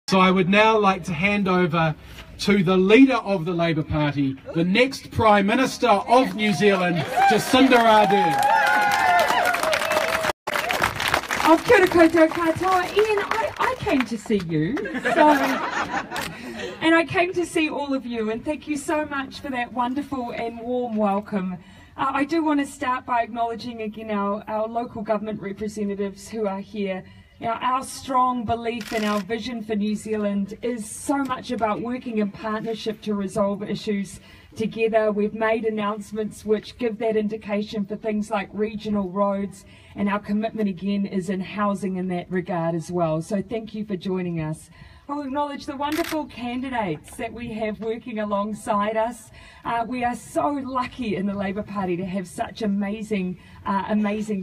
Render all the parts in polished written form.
So I would now like to hand over to the leader of the Labour Party, the next Prime Minister of New Zealand, Jacinda Ardern. Oh, kia ora koutou katoa. Ian, I came to see you, and I came to see all of you, and thank you so much for that wonderful and warm welcome. I do want to start by acknowledging again our local government representatives who are here. Now, our strong belief in our vision for New Zealand is so much about working in partnership to resolve issues together. We've made announcements which give that indication for things like regional roads, and our commitment again is in housing in that regard as well. So thank you for joining us. I'll acknowledge the wonderful candidates that we have working alongside us. We are so lucky in the Labour Party to have such amazing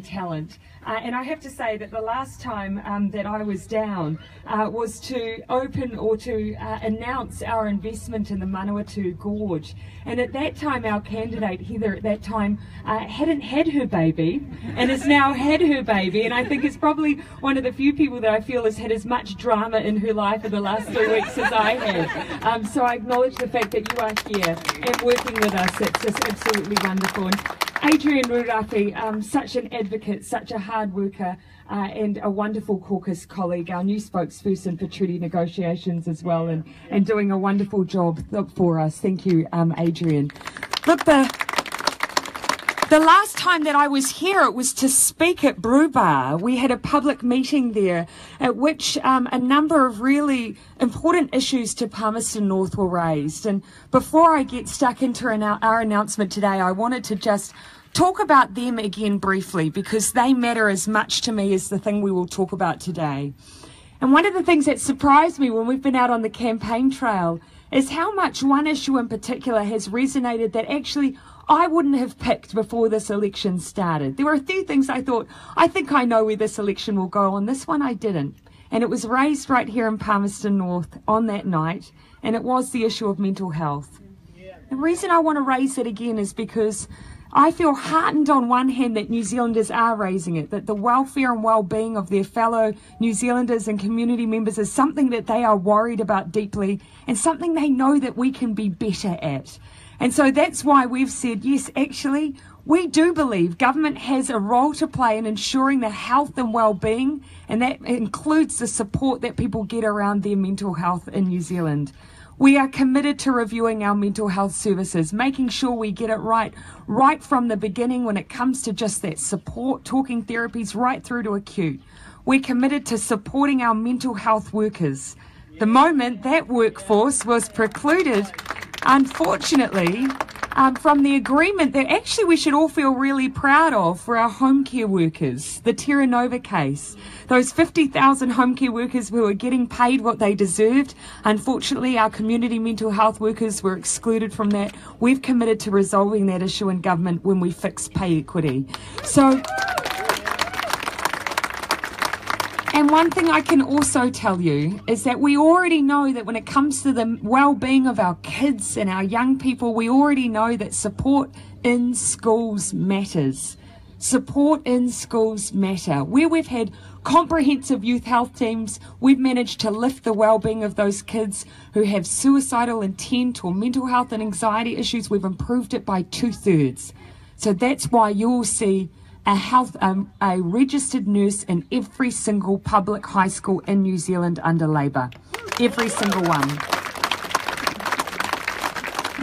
talent. And I have to say that the last time that I was down was to open or to announce our investment in the Manawatu Gorge. And at that time, our candidate, Heather, at that time, hadn't had her baby and has now had her baby. And I think it's probably one of the few people that I feel has had as much drama in her life in the last 3 weeks as I have. So I acknowledge the fact that you are here and working with us. It's just absolutely wonderful. And Adrian Rurafi, such an advocate, such a hard worker, and a wonderful caucus colleague, our new spokesperson for treaty negotiations as well, and doing a wonderful job for us. Thank you, Adrian. Look, the last time that I was here, it was to speak at Brew Bar. We had a public meeting there at which a number of really important issues to Palmerston North were raised. And before I get stuck into our announcement today, I wanted to just talk about them again briefly, because they matter as much to me as the thing we will talk about today. And one of the things that surprised me when we've been out on the campaign trail is how much one issue in particular has resonated that actually I wouldn't have picked before this election started. There were a few things I thought, I think I know where this election will go. On this one I didn't. And it was raised right here in Palmerston North on that night, and it was the issue of mental health. The reason I want to raise it again is because I feel heartened on one hand that New Zealanders are raising it, that the welfare and well-being of their fellow New Zealanders and community members is something that they are worried about deeply and something they know that we can be better at. And so that's why we've said, yes, actually, we do believe government has a role to play in ensuring the health and well-being, and that includes the support that people get around their mental health in New Zealand. We are committed to reviewing our mental health services, making sure we get it right from the beginning when it comes to just that support, talking therapies right through to acute. We're committed to supporting our mental health workers. The moment that workforce was precluded, unfortunately, from the agreement that actually we should all feel really proud of for our home care workers, the Terra Nova case. Those 50,000 home care workers who were getting paid what they deserved. Unfortunately, our community mental health workers were excluded from that. We've committed to resolving that issue in government when we fix pay equity. And one thing I can also tell you is that we already know that when it comes to the well-being of our kids and our young people, we already know that support in schools matters. Support in schools matter. Where we've had comprehensive youth health teams, we've managed to lift the well-being of those kids who have suicidal intent or mental health and anxiety issues. We've improved it by 2/3. So that's why you'll see a registered nurse in every single public high school in New Zealand under Labour. Every single one.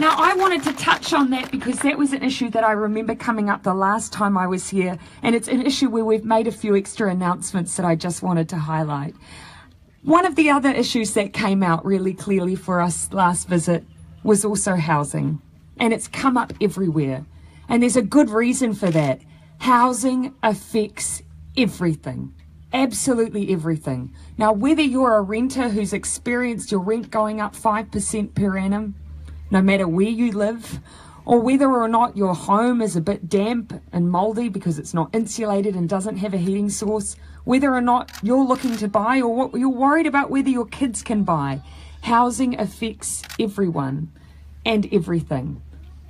Now, I wanted to touch on that because that was an issue that I remember coming up the last time I was here, and it's an issue where we've made a few extra announcements that I just wanted to highlight. One of the other issues that came out really clearly for us last visit was also housing, and it's come up everywhere, and there's a good reason for that. Housing affects everything, absolutely everything. Now, whether you're a renter who's experienced your rent going up 5% per annum, no matter where you live, or whether or not your home is a bit damp and mouldy because it's not insulated and doesn't have a heating source, whether or not you're looking to buy or what you're worried about whether your kids can buy, housing affects everyone and everything.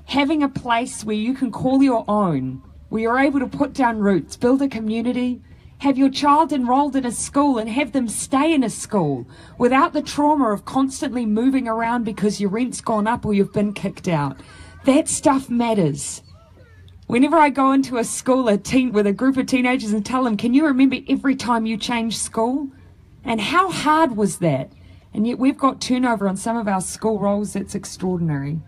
Having a place where you can call your own, where you're able to put down roots, build a community, have your child enrolled in a school and have them stay in a school without the trauma of constantly moving around because your rent's gone up or you've been kicked out. That stuff matters. Whenever I go into a school with a group of teenagers and tell them, can you remember every time you changed school? And how hard was that? And yet we've got turnover on some of our school roles that's extraordinary.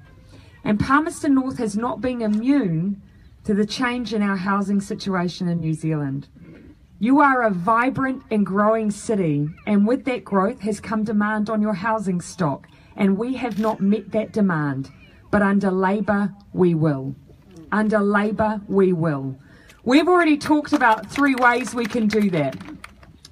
And Palmerston North has not been immune to the change in our housing situation in New Zealand. You are a vibrant and growing city, and with that growth has come demand on your housing stock, and we have not met that demand. But under Labour, we will. Under Labour, we will. We've already talked about 3 ways we can do that.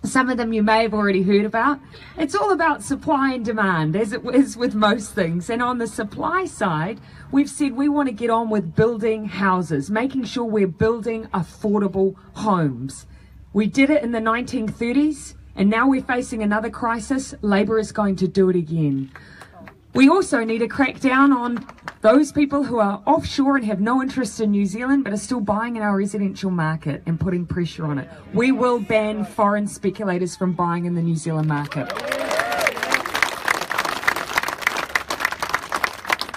Some of them you may have already heard about. It's all about supply and demand, as it is with most things. And on the supply side, we've said we want to get on with building houses, making sure we're building affordable homes. We did it in the 1930s, and now we're facing another crisis. Labour is going to do it again. We also need to crack down on those people who are offshore and have no interest in New Zealand but are still buying in our residential market and putting pressure on it. We will ban foreign speculators from buying in the New Zealand market.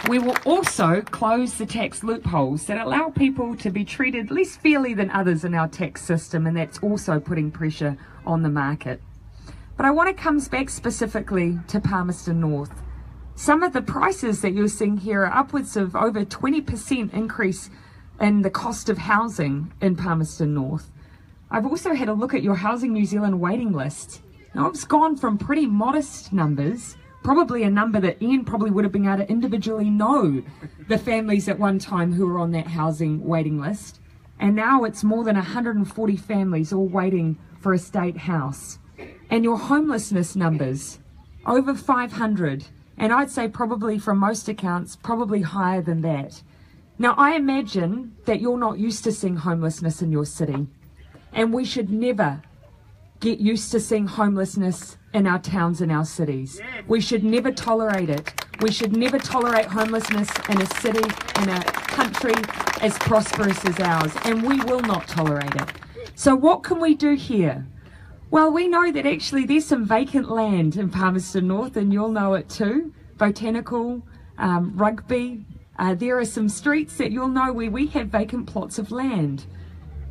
We will also close the tax loopholes that allow people to be treated less fairly than others in our tax system, and that's also putting pressure on the market. But I want to come back specifically to Palmerston North. Some of the prices that you're seeing here are upwards of over 20% increase in the cost of housing in Palmerston North. I've also had a look at your Housing New Zealand waiting list. Now it's gone from pretty modest numbers, probably a number that Ian probably would have been able to individually know the families at one time who were on that housing waiting list. And now it's more than 140 families all waiting for a state house. And your homelessness numbers, over 500. And I'd say probably from most accounts, probably higher than that. Now, I imagine that you're not used to seeing homelessness in your city. And we should never get used to seeing homelessness in our towns and our cities. We should never tolerate it. We should never tolerate homelessness in a city, in a country as prosperous as ours. And we will not tolerate it. So what can we do here? Well, we know that actually there's some vacant land in Palmerston North, and you'll know it too. Botanical, Rugby. There are some streets that you'll know where we have vacant plots of land.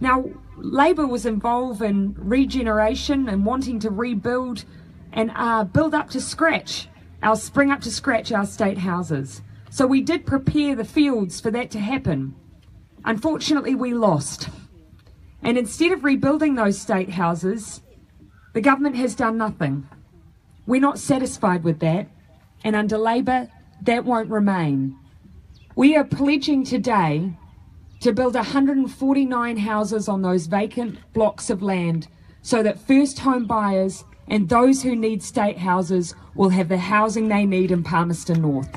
Now, Labour was involved in regeneration and wanting to rebuild and build up to scratch, spring up to scratch our state houses. So we did prepare the fields for that to happen. Unfortunately, we lost. And instead of rebuilding those state houses, the government has done nothing. We're not satisfied with that, and under Labour, that won't remain. We are pledging today to build 149 houses on those vacant blocks of land so that first home buyers and those who need state houses will have the housing they need in Palmerston North.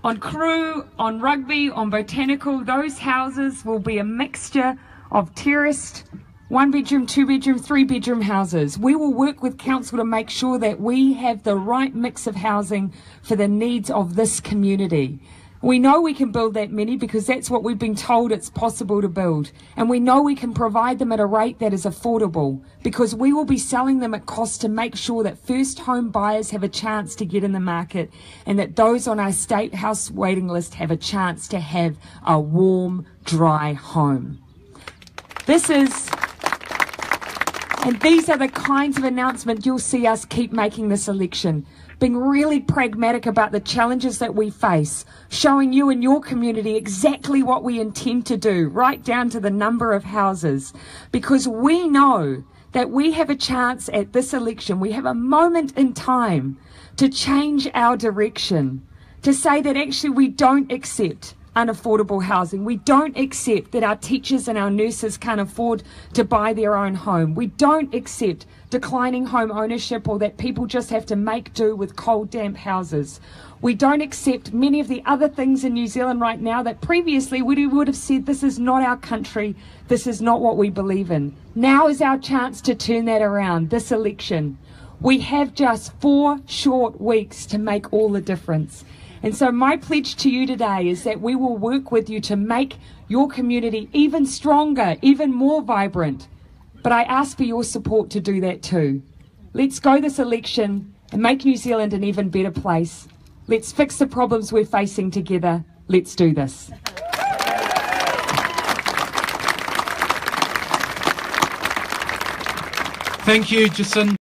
On Crew, on Rugby, on Botanical, those houses will be a mixture of terraced, 1-bedroom, 2-bedroom, 3-bedroom houses. We will work with council to make sure that we have the right mix of housing for the needs of this community. We know we can build that many because that's what we've been told it's possible to build. And we know we can provide them at a rate that is affordable because we will be selling them at cost to make sure that first home buyers have a chance to get in the market and that those on our state house waiting list have a chance to have a warm, dry home. These are the kinds of announcements you'll see us keep making this election. Being really pragmatic about the challenges that we face, showing you and your community exactly what we intend to do, right down to the number of houses, because we know that we have a chance at this election, we have a moment in time to change our direction, to say that actually we don't accept unaffordable housing. We don't accept that our teachers and our nurses can't afford to buy their own home. We don't accept declining home ownership or that people just have to make do with cold, damp houses. We don't accept many of the other things in New Zealand right now that previously we would have said this is not our country, this is not what we believe in. Now is our chance to turn that around, this election. We have just 4 short weeks to make all the difference. And so my pledge to you today is that we will work with you to make your community even stronger, even more vibrant. But I ask for your support to do that too. Let's go this election and make New Zealand an even better place. Let's fix the problems we're facing together. Let's do this. Thank you, Jacinda.